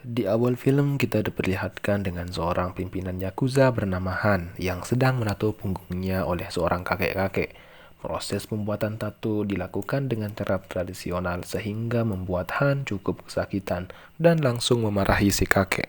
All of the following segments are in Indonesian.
Di awal film kita diperlihatkan dengan seorang pimpinan Yakuza bernama Han yang sedang menato punggungnya oleh seorang kakek-kakek. Proses pembuatan tato dilakukan dengan cara tradisional sehingga membuat Han cukup kesakitan dan langsung memarahi si kakek.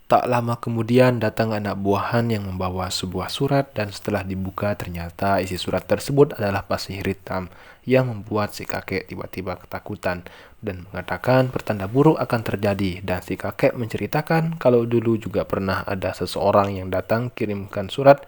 Tak lama kemudian datang anak buah Han yang membawa sebuah surat dan setelah dibuka ternyata isi surat tersebut adalah pasir hitam yang membuat si kakek tiba-tiba ketakutan dan mengatakan pertanda buruk akan terjadi dan si kakek menceritakan kalau dulu juga pernah ada seseorang yang datang kirimkan surat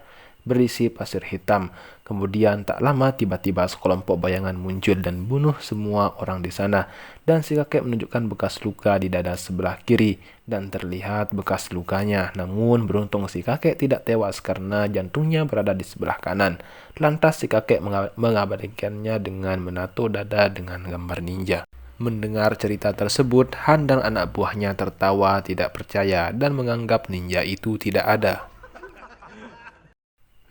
berisi pasir hitam. Kemudian tak lama tiba-tiba sekelompok bayangan muncul dan bunuh semua orang di sana. Dan si kakek menunjukkan bekas luka di dada sebelah kiri dan terlihat bekas lukanya. Namun beruntung si kakek tidak tewas karena jantungnya berada di sebelah kanan. Lantas si kakek mengabadikannya dengan menato dada dengan gambar ninja. Mendengar cerita tersebut, Han dan anak buahnya tertawa tidak percaya dan menganggap ninja itu tidak ada.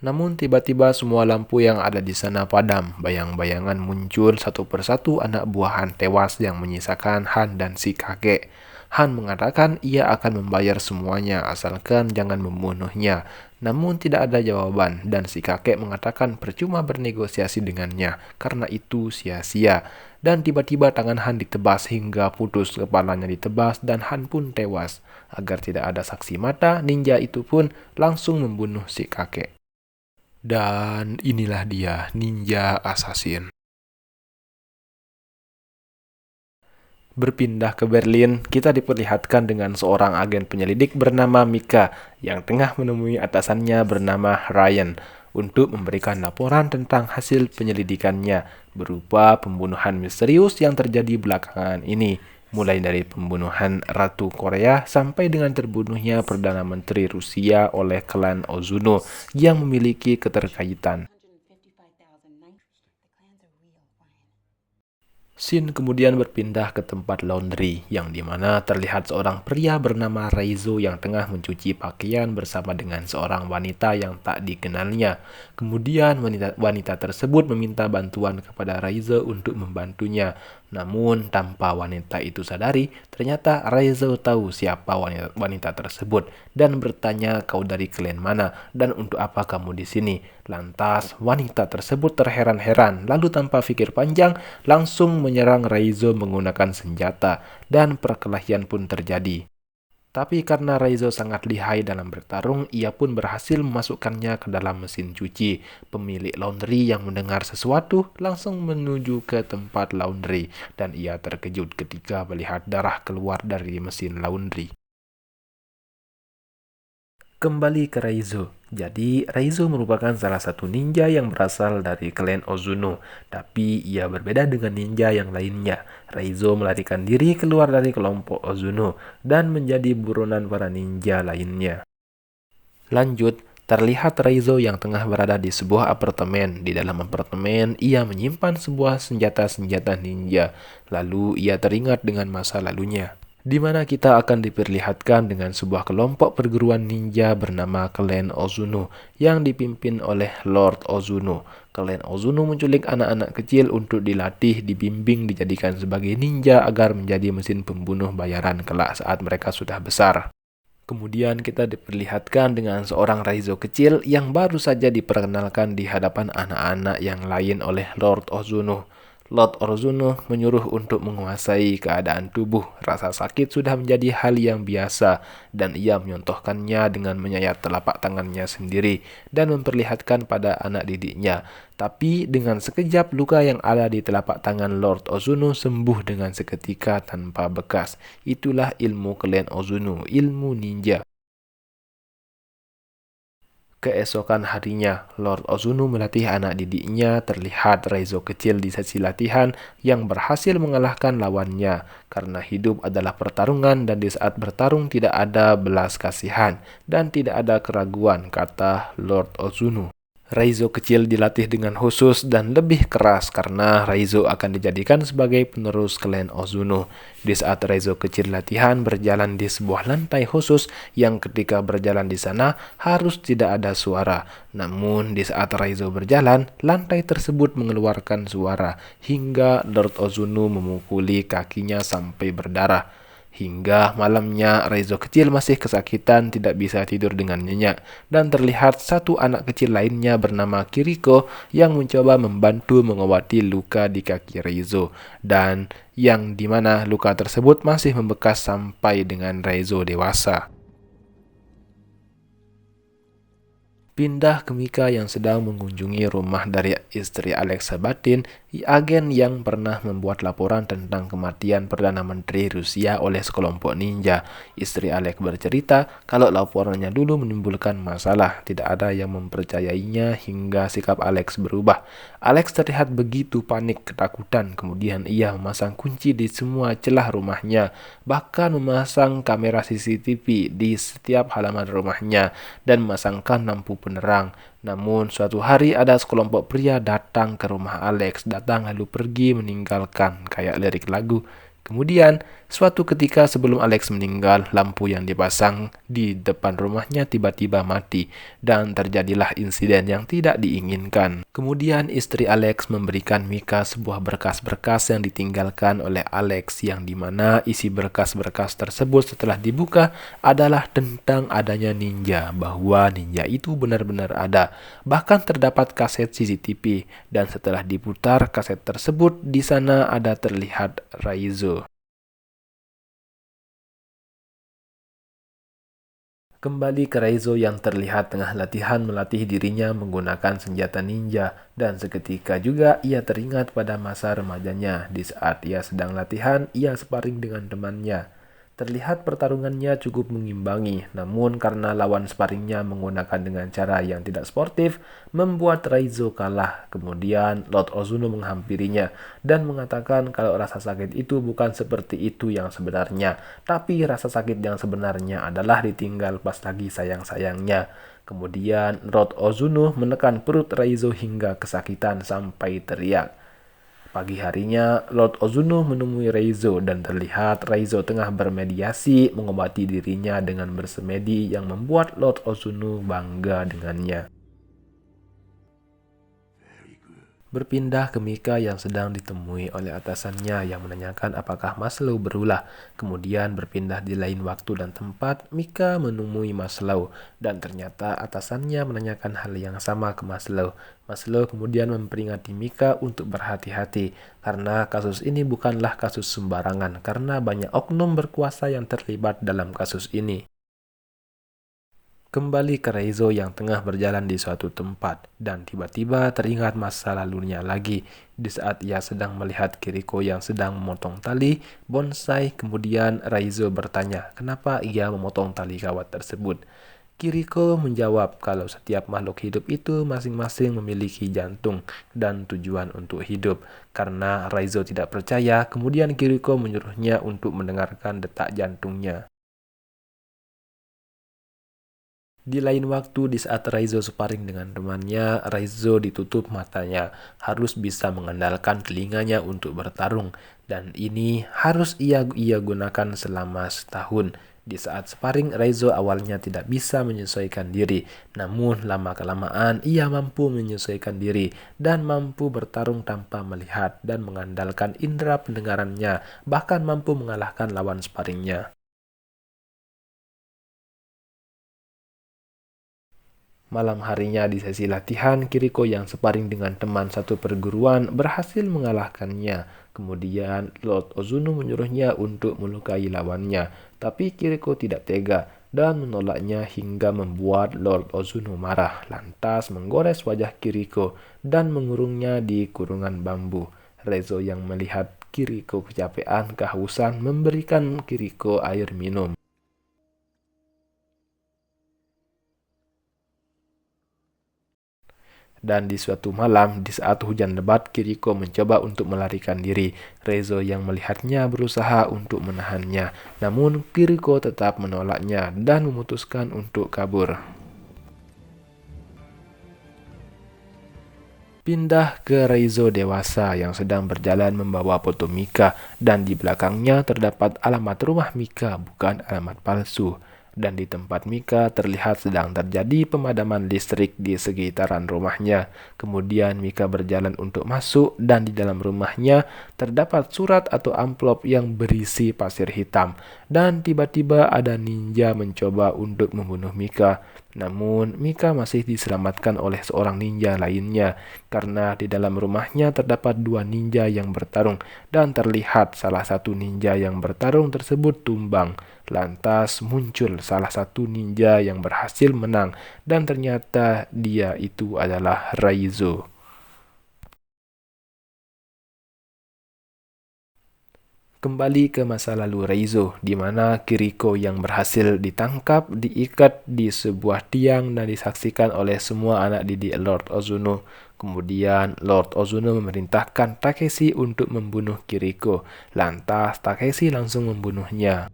Namun tiba-tiba semua lampu yang ada di sana padam. Bayang-bayangan muncul satu persatu anak buah Han tewas yang menyisakan Han dan si kakek. Han mengatakan ia akan membayar semuanya asalkan jangan membunuhnya. Namun tidak ada jawaban dan si kakek mengatakan percuma bernegosiasi dengannya karena itu sia-sia. Dan tiba-tiba tangan Han ditebas hingga putus, kepalanya ditebas dan Han pun tewas. Agar tidak ada saksi mata, ninja itu pun langsung membunuh si kakek. Dan inilah dia, ninja assassin. Berpindah ke Berlin, kita diperlihatkan dengan seorang agen penyelidik bernama Mika yang tengah menemui atasannya bernama Ryan untuk memberikan laporan tentang hasil penyelidikannya berupa pembunuhan misterius yang terjadi belakangan ini. Mulai dari pembunuhan Ratu Korea sampai dengan terbunuhnya Perdana Menteri Rusia oleh klan Ozuno yang memiliki keterkaitan. Scene kemudian berpindah ke tempat laundry, yang dimana terlihat seorang pria bernama Reizo yang tengah mencuci pakaian bersama dengan seorang wanita yang tak dikenalnya. Kemudian wanita tersebut meminta bantuan kepada Reizo untuk membantunya. Namun tanpa wanita itu sadari, ternyata Reizo tahu siapa wanita tersebut dan bertanya kau dari klan mana dan untuk apa kamu di sini. Lantas wanita tersebut terheran-heran lalu tanpa pikir panjang langsung menyerang Reizo menggunakan senjata dan perkelahian pun terjadi. Tapi karena Reizo sangat lihai dalam bertarung, ia pun berhasil memasukkannya ke dalam mesin cuci. Pemilik laundry yang mendengar sesuatu langsung menuju ke tempat laundry dan ia terkejut ketika melihat darah keluar dari mesin laundry. Kembali ke Reizo. Jadi, Reizo merupakan salah satu ninja yang berasal dari klan Ozuno. Tapi, ia berbeda dengan ninja yang lainnya. Reizo melarikan diri keluar dari kelompok Ozuno dan menjadi buronan para ninja lainnya. Lanjut, terlihat Reizo yang tengah berada di sebuah apartemen. Di dalam apartemen, ia menyimpan sebuah senjata-senjata ninja. Lalu, ia teringat dengan masa lalunya, di mana kita akan diperlihatkan dengan sebuah kelompok perguruan ninja bernama Klan Ozuno yang dipimpin oleh Lord Ozuno. Klan Ozuno menculik anak-anak kecil untuk dilatih, dibimbing, dijadikan sebagai ninja agar menjadi mesin pembunuh bayaran kelak saat mereka sudah besar. Kemudian kita diperlihatkan dengan seorang Reizo kecil yang baru saja diperkenalkan di hadapan anak-anak yang lain oleh Lord Ozuno. Lord Ozuno menyuruh untuk menguasai keadaan tubuh. Rasa sakit sudah menjadi hal yang biasa dan ia menyontohkannya dengan menyayat telapak tangannya sendiri dan memperlihatkan pada anak didiknya. Tapi dengan sekejap luka yang ada di telapak tangan Lord Ozuno sembuh dengan seketika tanpa bekas. Itulah ilmu klan Ozuno, ilmu ninja. Keesokan harinya, Lord Ozuno melatih anak didiknya. Terlihat Reizo kecil di sesi latihan yang berhasil mengalahkan lawannya. Karena hidup adalah pertarungan dan di saat bertarung tidak ada belas kasihan dan tidak ada keraguan, kata Lord Ozuno. Raizo kecil dilatih dengan khusus dan lebih keras karena Raizo akan dijadikan sebagai penerus klan Ozuno. Di saat Raizo kecil latihan berjalan di sebuah lantai khusus yang ketika berjalan di sana harus tidak ada suara. Namun di saat Raizo berjalan, lantai tersebut mengeluarkan suara hingga Lord Ozuno memukuli kakinya sampai berdarah. Hingga malamnya Raizo kecil masih kesakitan tidak bisa tidur dengan nyenyak dan terlihat satu anak kecil lainnya bernama Kiriko yang mencoba membantu mengobati luka di kaki Raizo dan yang dimana luka tersebut masih membekas sampai dengan Raizo dewasa. Pindah ke Mika yang sedang mengunjungi rumah dari istri Alex Sabatin, agen yang pernah membuat laporan tentang kematian Perdana Menteri Rusia oleh sekelompok ninja. Istri Alex bercerita kalau laporannya dulu menimbulkan masalah, tidak ada yang mempercayainya hingga sikap Alex berubah. Alex terlihat begitu panik ketakutan, kemudian ia memasang kunci di semua celah rumahnya, bahkan memasang kamera CCTV di setiap halaman rumahnya dan memasangkan lampu penerang. Namun suatu hari ada sekelompok pria datang ke rumah Alex, datang lalu pergi meninggalkan kayak lirik lagu. Kemudian, suatu ketika sebelum Alex meninggal, lampu yang dipasang di depan rumahnya tiba-tiba mati dan terjadilah insiden yang tidak diinginkan. Kemudian istri Alex memberikan Mika sebuah berkas-berkas yang ditinggalkan oleh Alex yang dimana isi berkas-berkas tersebut setelah dibuka adalah tentang adanya ninja, bahwa ninja itu benar-benar ada. Bahkan terdapat kaset CCTV dan setelah diputar kaset tersebut di sana ada terlihat Raizo. Kembali ke Raizo yang terlihat tengah latihan melatih dirinya menggunakan senjata ninja dan seketika juga ia teringat pada masa remajanya. Di saat ia sedang latihan, ia sparring dengan temannya. Terlihat pertarungannya cukup mengimbangi, namun karena lawan sparringnya menggunakan dengan cara yang tidak sportif, membuat Raizo kalah. Kemudian Lord Ozuno menghampirinya dan mengatakan kalau rasa sakit itu bukan seperti itu yang sebenarnya, tapi rasa sakit yang sebenarnya adalah ditinggal pas lagi sayang-sayangnya. Kemudian Lord Ozuno menekan perut Raizo hingga kesakitan sampai teriak. Pagi harinya, Lord Ozuno menemui Raizo dan terlihat Raizo tengah bermediasi mengobati dirinya dengan bersemedi yang membuat Lord Ozuno bangga dengannya. Berpindah ke Mika yang sedang ditemui oleh atasannya yang menanyakan apakah Maslow berulah. Kemudian berpindah di lain waktu dan tempat, Mika menemui Maslow dan ternyata atasannya menanyakan hal yang sama ke Maslow. Maslow kemudian memperingati Mika untuk berhati-hati karena kasus ini bukanlah kasus sembarangan karena banyak oknum berkuasa yang terlibat dalam kasus ini. Kembali ke Raizo yang tengah berjalan di suatu tempat dan tiba-tiba teringat masa lalunya lagi. Di saat ia sedang melihat Kiriko yang sedang memotong tali bonsai, kemudian Raizo bertanya kenapa ia memotong tali kawat tersebut. Kiriko menjawab kalau setiap makhluk hidup itu masing-masing memiliki jantung dan tujuan untuk hidup. Karena Raizo tidak percaya, kemudian Kiriko menyuruhnya untuk mendengarkan detak jantungnya. Di lain waktu, di saat Raizo sparring dengan temannya, Raizo ditutup matanya, harus bisa mengandalkan telinganya untuk bertarung, dan ini harus ia gunakan selama setahun. Di saat sparring, Raizo awalnya tidak bisa menyesuaikan diri, namun lama-kelamaan ia mampu menyesuaikan diri dan mampu bertarung tanpa melihat dan mengandalkan indera pendengarannya, bahkan mampu mengalahkan lawan sparringnya. Malam harinya di sesi latihan, Kiriko yang sparring dengan teman satu perguruan berhasil mengalahkannya. Kemudian Lord Ozuno menyuruhnya untuk melukai lawannya, tapi Kiriko tidak tega dan menolaknya hingga membuat Lord Ozuno marah, lantas menggores wajah Kiriko dan mengurungnya di kurungan bambu. Raizo yang melihat Kiriko kecapean kehausan memberikan Kiriko air minum. Dan di suatu malam, di saat hujan lebat, Kiriko mencoba untuk melarikan diri. Raizo yang melihatnya berusaha untuk menahannya, namun Kiriko tetap menolaknya dan memutuskan untuk kabur. Pindah ke Reizo dewasa yang sedang berjalan membawa foto Mika dan di belakangnya terdapat alamat rumah Mika, bukan alamat palsu. Dan di tempat Mika terlihat sedang terjadi pemadaman listrik di sekitaran rumahnya. Kemudian Mika berjalan untuk masuk dan di dalam rumahnya terdapat surat atau amplop yang berisi pasir hitam. Dan tiba-tiba ada ninja mencoba untuk membunuh Mika. Namun, Mika masih diselamatkan oleh seorang ninja lainnya karena di dalam rumahnya terdapat dua ninja yang bertarung dan terlihat salah satu ninja yang bertarung tersebut tumbang. Lantas muncul salah satu ninja yang berhasil menang dan ternyata dia itu adalah Raizo. Kembali ke masa lalu Reizo, di mana Kiriko yang berhasil ditangkap diikat di sebuah tiang dan disaksikan oleh semua anak didik Lord Ozuno. Kemudian Lord Ozuno memerintahkan Takeshi untuk membunuh Kiriko. Lantas Takeshi langsung membunuhnya.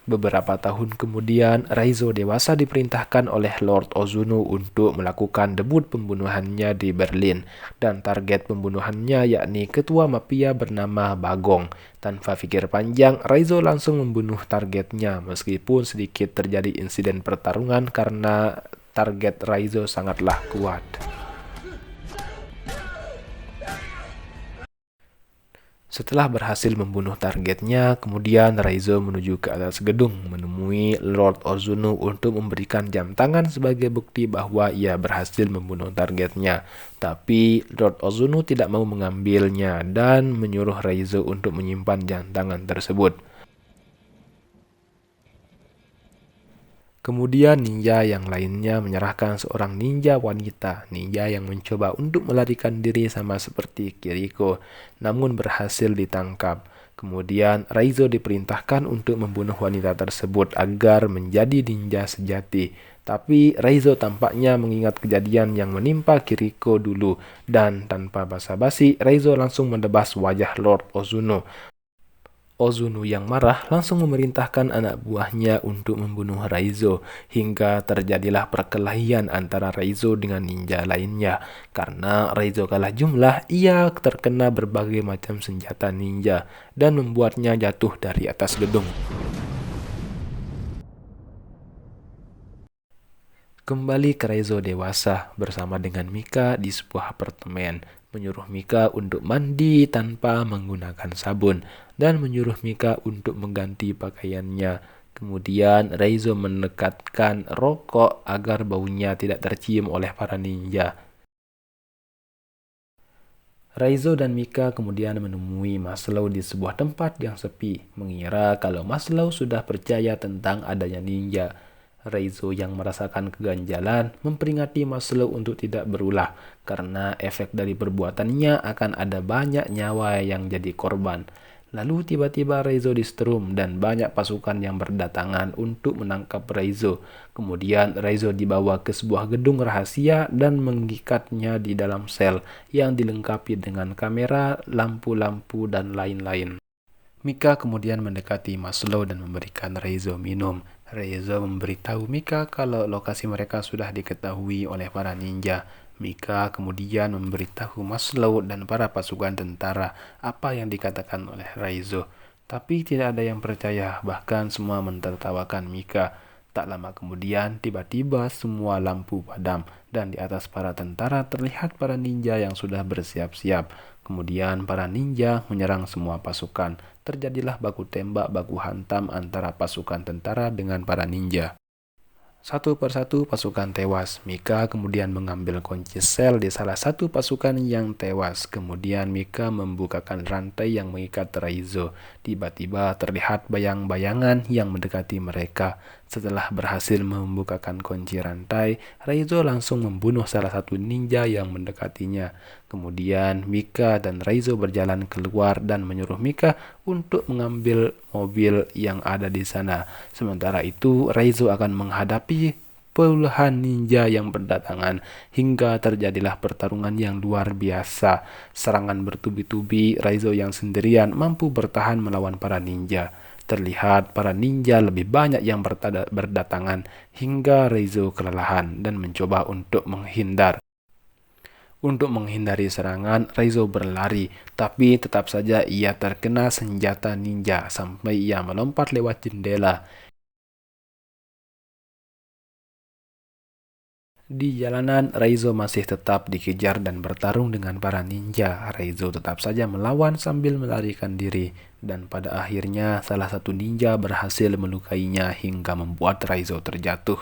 Beberapa tahun kemudian, Raizo dewasa diperintahkan oleh Lord Ozuno untuk melakukan debut pembunuhannya di Berlin, dan target pembunuhannya yakni ketua mafia bernama Bagong. Tanpa pikir panjang, Raizo langsung membunuh targetnya, meskipun sedikit terjadi insiden pertarungan karena target Raizo sangatlah kuat. Setelah berhasil membunuh targetnya, kemudian Raizo menuju ke atas gedung menemui Lord Ozuno untuk memberikan jam tangan sebagai bukti bahwa ia berhasil membunuh targetnya. Tapi Lord Ozuno tidak mau mengambilnya dan menyuruh Raizo untuk menyimpan jam tangan tersebut. Kemudian ninja yang lainnya menyerahkan seorang ninja wanita, ninja yang mencoba untuk melarikan diri sama seperti Kiriko, namun berhasil ditangkap. Kemudian Raizo diperintahkan untuk membunuh wanita tersebut agar menjadi ninja sejati. Tapi Raizo tampaknya mengingat kejadian yang menimpa Kiriko dulu, dan tanpa basa-basi, Raizo langsung menebas wajah Lord Ozuno. Ozuno yang marah langsung memerintahkan anak buahnya untuk membunuh Raizo, hingga terjadilah perkelahian antara Raizo dengan ninja lainnya. Karena Raizo kalah jumlah, ia terkena berbagai macam senjata ninja dan membuatnya jatuh dari atas gedung. Kembali ke Raizo dewasa bersama dengan Mika di sebuah apartemen, menyuruh Mika untuk mandi tanpa menggunakan sabun, dan menyuruh Mika untuk mengganti pakaiannya. Kemudian Raizo mendekatkan rokok agar baunya tidak tercium oleh para ninja. Raizo dan Mika kemudian menemui Maslow di sebuah tempat yang sepi, mengira kalau Maslow sudah percaya tentang adanya ninja. Raizo yang merasakan keganjalan memperingati Maslow untuk tidak berulah, karena efek dari perbuatannya akan ada banyak nyawa yang jadi korban. Lalu tiba-tiba Raizo disetrum dan banyak pasukan yang berdatangan untuk menangkap Raizo. Kemudian Raizo dibawa ke sebuah gedung rahasia dan mengikatnya di dalam sel yang dilengkapi dengan kamera, lampu-lampu, dan lain-lain. Mika kemudian mendekati Maslow dan memberikan Raizo minum. Raizo memberitahu Mika kalau lokasi mereka sudah diketahui oleh para ninja. Mika kemudian memberitahu Maslow dan para pasukan tentara apa yang dikatakan oleh Raizo. Tapi tidak ada yang percaya, bahkan semua mentertawakan Mika. Tak lama kemudian, tiba-tiba semua lampu padam dan di atas para tentara terlihat para ninja yang sudah bersiap-siap. Kemudian para ninja menyerang semua pasukan. Terjadilah baku tembak, baku hantam antara pasukan tentara dengan para ninja. Satu persatu pasukan tewas. Mika kemudian mengambil kunci sel di salah satu pasukan yang tewas. Kemudian Mika membukakan rantai yang mengikat Raizo. Tiba-tiba terlihat bayang-bayangan yang mendekati mereka. Setelah berhasil membukakan kunci rantai, Raizo langsung membunuh salah satu ninja yang mendekatinya. Kemudian Mika dan Raizo berjalan keluar dan menyuruh Mika untuk mengambil mobil yang ada di sana. Sementara itu, Raizo akan menghadapi puluhan ninja yang berdatangan hingga terjadilah pertarungan yang luar biasa. Serangan bertubi-tubi, Raizo yang sendirian mampu bertahan melawan para ninja. Terlihat para ninja lebih banyak yang berdatangan hingga Reizo kelelahan dan mencoba untuk menghindar. Untuk menghindari serangan, Reizo berlari, tapi tetap saja ia terkena senjata ninja sampai ia melompat lewat jendela. Di jalanan, Reizo masih tetap dikejar dan bertarung dengan para ninja. Reizo tetap saja melawan sambil melarikan diri, dan pada akhirnya salah satu ninja berhasil melukainya hingga membuat Reizo terjatuh.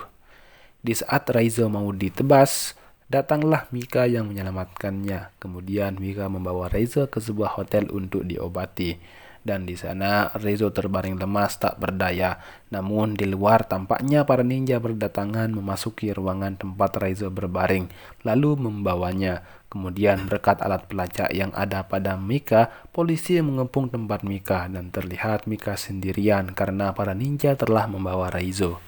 Di saat Reizo mau ditebas, datanglah Mika yang menyelamatkannya. Kemudian Mika membawa Reizo ke sebuah hotel untuk diobati. Dan di sana Reizo terbaring lemas tak berdaya. Namun di luar tampaknya para ninja berdatangan memasuki ruangan tempat Reizo berbaring, lalu membawanya. Kemudian berkat alat pelacak yang ada pada Mika, polisi mengepung tempat Mika dan terlihat Mika sendirian karena para ninja telah membawa Reizo.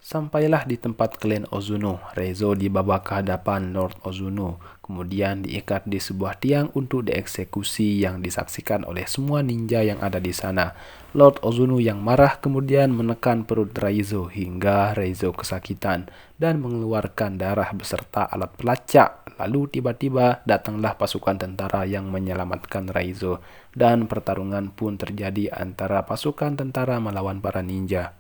Sampailah di tempat klan Ozuno. Reizo dibawa ke hadapan Lord Ozuno, kemudian diikat di sebuah tiang untuk dieksekusi yang disaksikan oleh semua ninja yang ada di sana. Lord Ozuno yang marah kemudian menekan perut Reizo hingga Reizo kesakitan dan mengeluarkan darah beserta alat pelacak. Lalu tiba-tiba datanglah pasukan tentara yang menyelamatkan Reizo dan pertarungan pun terjadi antara pasukan tentara melawan para ninja.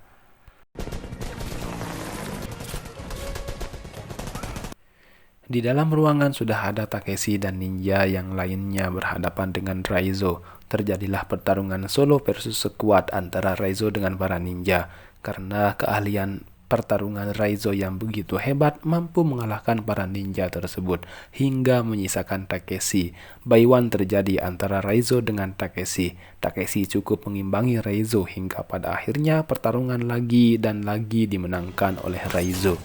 Di dalam ruangan sudah ada Takeshi dan ninja yang lainnya berhadapan dengan Reizo. Terjadilah pertarungan solo versus sekuat antara Reizo dengan para ninja. Karena keahlian pertarungan Reizo yang begitu hebat mampu mengalahkan para ninja tersebut hingga menyisakan Takeshi. Baiwan terjadi antara Reizo dengan Takeshi. Takeshi cukup mengimbangi Reizo hingga pada akhirnya pertarungan lagi dan lagi dimenangkan oleh Reizo.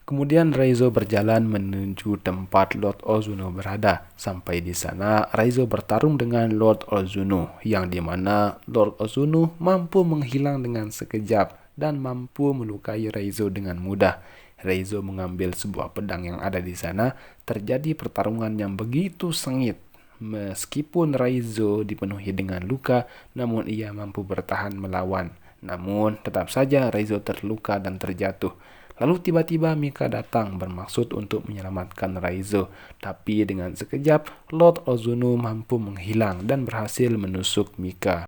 Kemudian Reizo berjalan menuju tempat Lord Ozuno berada. Sampai di sana, Reizo bertarung dengan Lord Ozuno, yang dimana Lord Ozuno mampu menghilang dengan sekejap dan mampu melukai Reizo dengan mudah. Reizo mengambil sebuah pedang yang ada di sana. Terjadi pertarungan yang begitu sengit. Meskipun Reizo dipenuhi dengan luka, namun ia mampu bertahan melawan. Namun tetap saja Reizo terluka dan terjatuh. Lalu tiba-tiba Mika datang bermaksud untuk menyelamatkan Reizo. Tapi dengan sekejap, Lord Ozuno mampu menghilang dan berhasil menusuk Mika.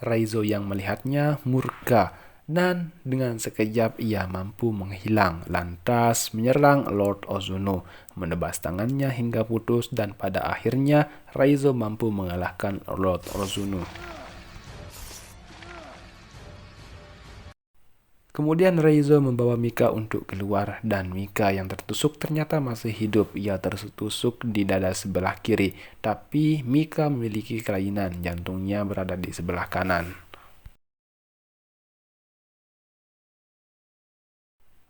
Reizo yang melihatnya murka dan dengan sekejap ia mampu menghilang. Lantas menyerang Lord Ozuno, menebas tangannya hingga putus dan pada akhirnya Reizo mampu mengalahkan Lord Ozuno. Kemudian Reizo membawa Mika untuk keluar dan Mika yang tertusuk ternyata masih hidup. Ia tertusuk di dada sebelah kiri, tapi Mika memiliki kelainan, jantungnya berada di sebelah kanan.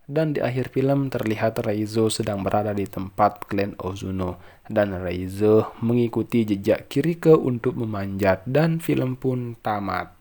Dan di akhir film terlihat Reizo sedang berada di tempat klan Ozuno dan Reizo mengikuti jejak Kirike untuk memanjat dan film pun tamat.